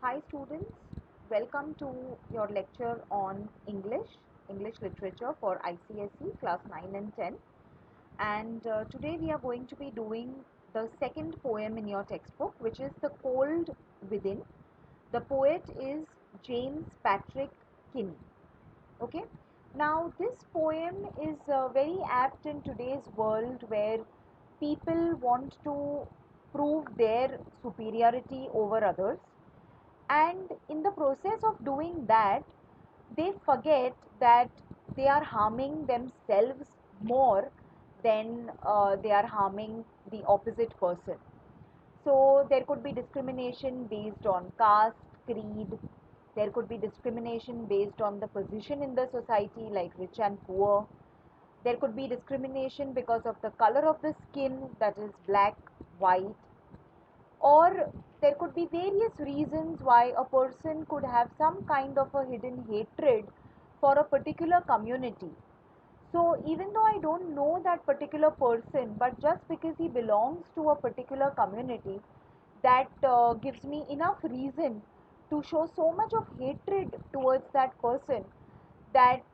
Hi students, welcome to your lecture on English literature for ICSE class 9 and 10, and today we are going to be doing the second poem in your textbook, which is The Cold Within. The poet is James Patrick Kinney. Okay, now this poem is very apt in today's world where people want to prove their superiority over others, and in the process of doing that they forget that they are harming themselves more than they are harming the opposite person. So there could be discrimination based on caste, creed. There could be discrimination based on the position in the society, like rich and poor. There could be discrimination because of the color of the skin, that is black, white, or there could be various reasons why a person could have some kind of a hidden hatred for a particular community. So even though I don't know that particular person, but just because he belongs to a particular community, that gives me enough reason to show so much of hatred towards that person that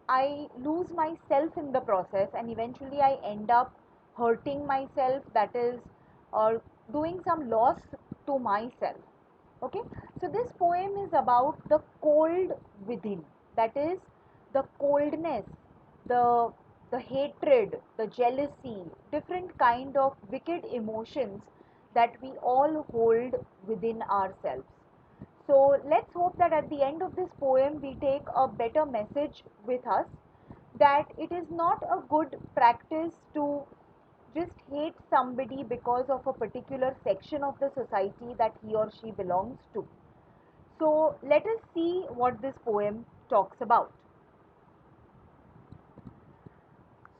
I lose myself in the process, and eventually I end up hurting myself, that is, or doing some loss to myself. Okay, so this poem is about the cold within, that is, the coldness, the the hatred, the jealousy, different kind of wicked emotions that we all hold within ourselves. So let's hope that at the end of this poem we take a better message with us, that it is not a good practice to just hate somebody because of a particular section of the society that he or she belongs to. So let us see what this poem talks about.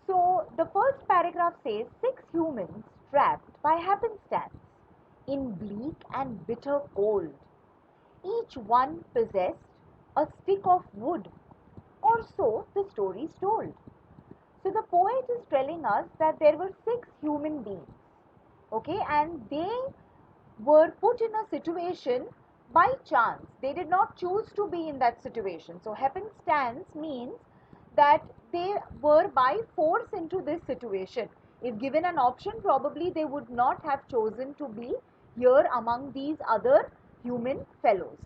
So the first paragraph says, six humans trapped by happenstance in bleak and bitter cold. Each one possessed a stick of wood, or so the story is told. So the poet is telling us that there were six human beings, okay, and they were put in a situation by chance. They did not choose to be in that situation. So happenstance means that they were by force into this situation. If given an option, probably they would not have chosen to be here among these other human fellows.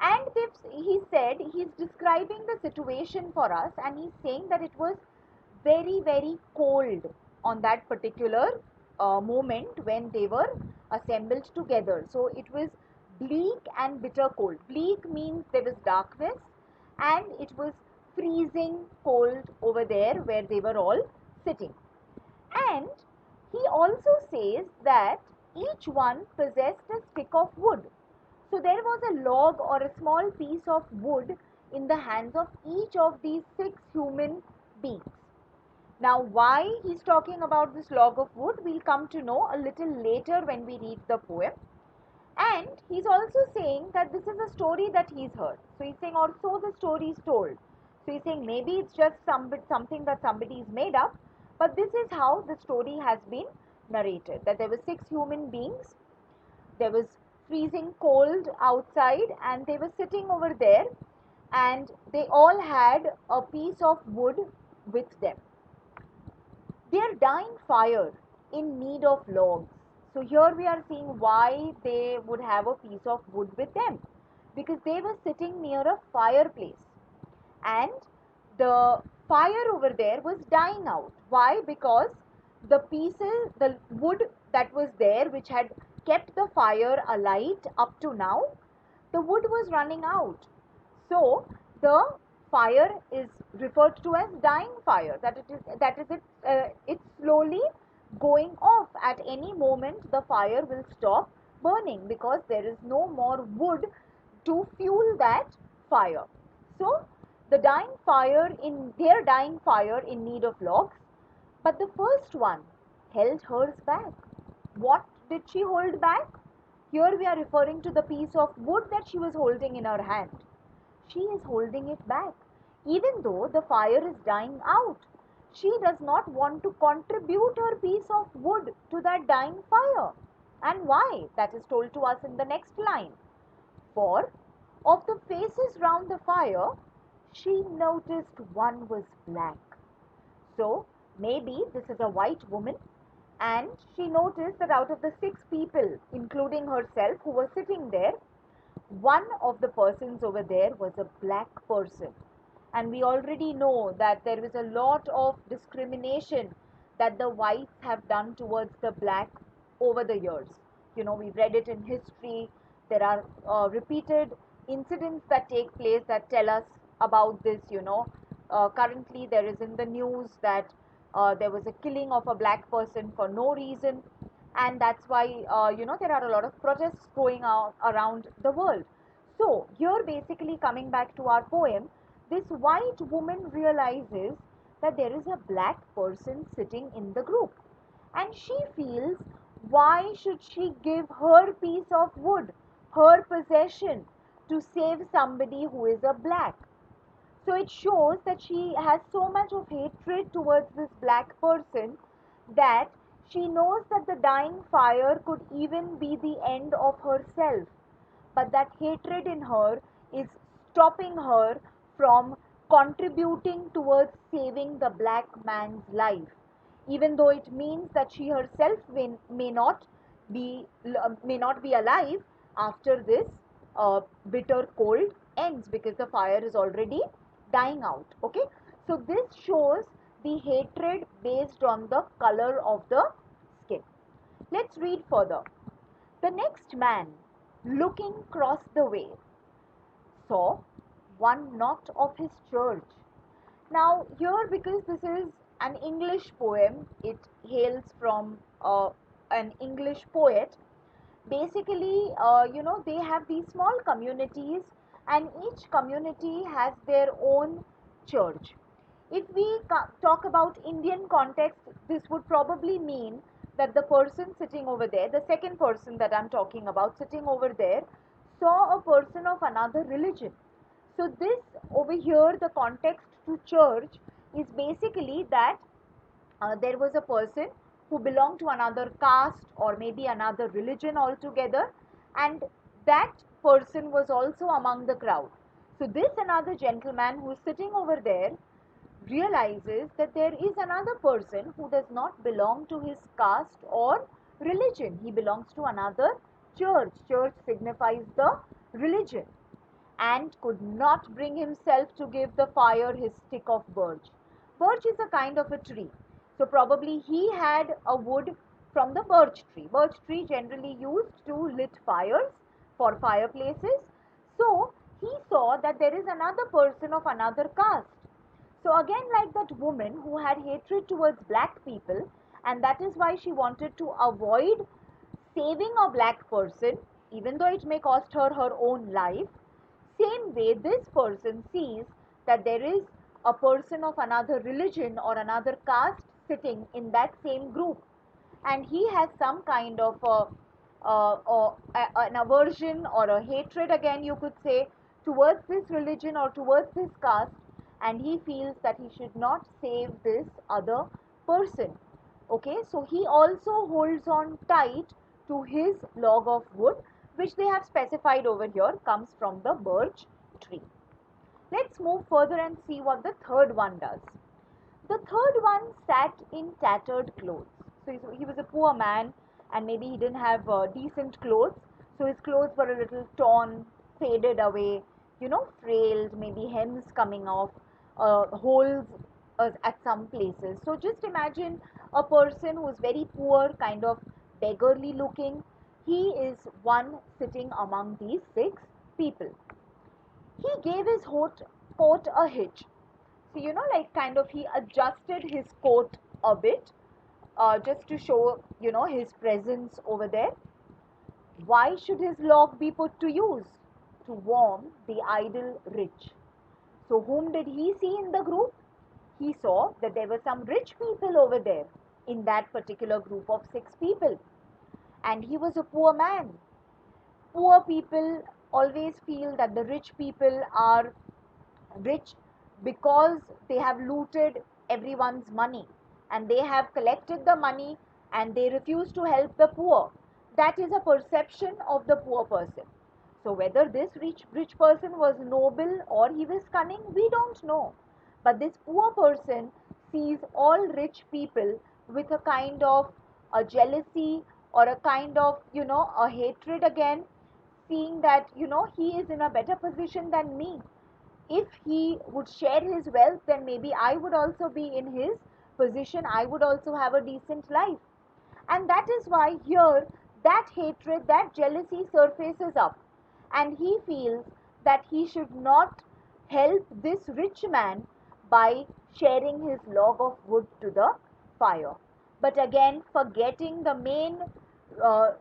And he said, he's describing the situation for us, and he's saying that it was very, very cold on that particular moment when they were assembled together. So it was bleak and bitter cold. Bleak means there was darkness, and it was freezing cold over there where they were all sitting. And he also says that each one possessed a stick of wood. So there was a log or a small piece of wood in the hands of each of these six human beings. Now, why he's talking about this log of wood, we'll come to know a little later when we read the poem. And he's also saying that this is a story that he's heard. So he's saying, or so the story is told. So he's saying maybe it's just something that somebody's made up, but this is how the story has been narrated. That there were six human beings, there was freezing cold outside, and they were sitting over there, and they all had a piece of wood with them. They are dying fire, in need of logs. So here we are seeing why they would have a piece of wood with them, because they were sitting near a fireplace, and the fire over there was dying out. Why? Because the wood that was there, which had kept the fire alight up to now, the wood was running out. So the fire is referred to as dying fire. It's slowly going off. At any moment, the fire will stop burning because there is no more wood to fuel that fire. So the dying fire in their dying fire in need of logs, but the first one held hers back. What did she hold back? Here we are referring to the piece of wood that she was holding in her hand. She is holding it back. Even though the fire is dying out, she does not want to contribute her piece of wood to that dying fire. And why? That is told to us in the next line. For of the faces round the fire, she noticed one was black. So maybe this is a white woman, and she noticed that out of the 6 people, including herself, who were sitting there, one of the persons over there was a black person. And we already know that there is a lot of discrimination that the whites have done towards the black over the years. You know, we've read it in history. There are repeated incidents that take place that tell us about this. Currently there is in the news that there was a killing of a black person for no reason, and that's why there are a lot of protests going on around the world. So here, basically coming back to our poem, this white woman realizes that there is a black person sitting in the group, and she feels, why should she give her piece of wood, her possession, to save somebody who is a black? So it shows that she has so much of hatred towards this black person that she knows that the dying fire could even be the end of herself. But that hatred in her is stopping her from contributing towards saving the black man's life, even though it means that she herself be may not be alive after this bitter cold ends, because the fire is already dying out. Okay, so this shows the hatred based on the color of the skin. Let's read further. The next man, looking across the way, saw one knot of his church. Now, here, because this is an English poem, it hails from an English poet. Basically, they have these small communities, and each community has their own church. If we talk about Indian context, this would probably mean that the person sitting over there, the second person that I'm talking about sitting over there, saw a person of another religion. So this over here, the context to church is basically that there was a person who belonged to another caste or maybe another religion altogether, and that person was also among the crowd. So this another gentleman who is sitting over there realizes that there is another person who does not belong to his caste or religion. He belongs to another church. Church signifies the religion, and could not bring himself to give the fire his stick of birch. Birch is a kind of a tree. So probably he had a wood from the birch tree. Birch tree generally used to lit fires for fireplaces. So he saw that there is another person of another caste. So again, like that woman who had hatred towards black people, and that is why she wanted to avoid saving a black person, even though it may cost her her own life. Same way, this person sees that there is a person of another religion or another caste sitting in that same group, and he has some kind of an aversion or a hatred, again you could say, towards this religion or towards this caste, and he feels that he should not save this other person. Okay, so he also holds on tight to his log of wood, which they have specified over here comes from the birch tree. Let's move further and see what the third one does. The third one sat in tattered clothes. So he was a poor man, and maybe he didn't have decent clothes. So his clothes were a little torn, faded away, frailed, maybe hems coming off, holes at some places. So just imagine a person who is very poor, kind of beggarly looking. He is one sitting among these 6 people. He gave his coat a hitch. So, like kind of he adjusted his coat a bit, just to show, his presence over there. Why should his log be put to use? To warm the idle rich. So whom did he see in the group? He saw that there were some rich people over there in that particular group of 6 people. And he was a poor man. Poor people always feel that the rich people are rich because they have looted everyone's money, and they have collected the money, and they refuse to help the poor. That is a perception of the poor person. So whether this rich person was noble or he was cunning, we don't know. But this poor person sees all rich people with a kind of a jealousy or a kind of, a hatred again, seeing that, he is in a better position than me. If he would share his wealth, then maybe I would also be in his position. I would also have a decent life. And that is why here that hatred, that jealousy surfaces up. And he feels that he should not help this rich man by sharing his log of wood to the fire. But again, forgetting the main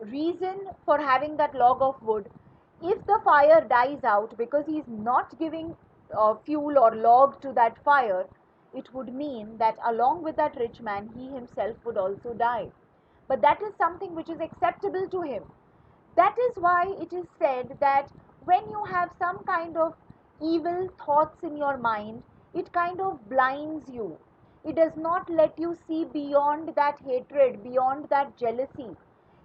reason for having that log of wood, if the fire dies out because he's not giving fuel or log to that fire, it would mean that along with that rich man, he himself would also die. But that is something which is acceptable to him. That is why it is said that when you have some kind of evil thoughts in your mind, it kind of blinds you. It does not let you see beyond that hatred, beyond that jealousy.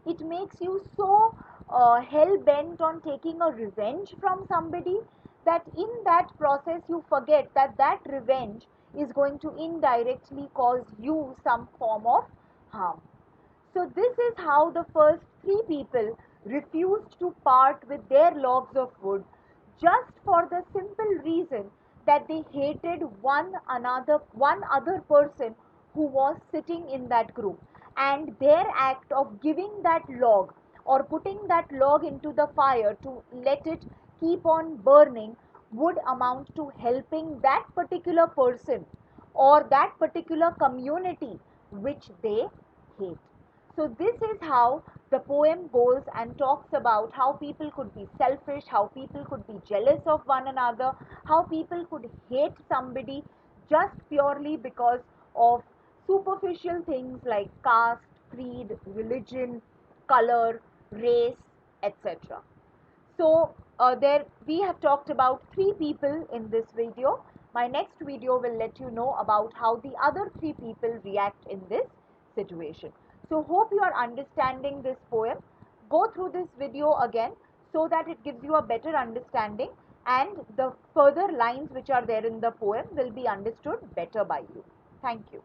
It makes you so hell bent on taking a revenge from somebody that in that process you forget that that revenge is going to indirectly cause you some form of harm. So this is how the first three people refused to part with their logs of wood, just for the simple reason that they hated one other person who was sitting in that group, and their act of giving that log or putting that log into the fire to let it keep on burning would amount to helping that particular person or that particular community which they hate. So this is how the poem goes and talks about how people could be selfish, how people could be jealous of one another, how people could hate somebody just purely because of superficial things like caste, creed, religion, color, race, etc. So there we have talked about three people in this video. My next video will let you know about how the other three people react in this situation. So hope you are understanding this poem. Go through this video again so that it gives you a better understanding, and the further lines which are there in the poem will be understood better by you. Thank you.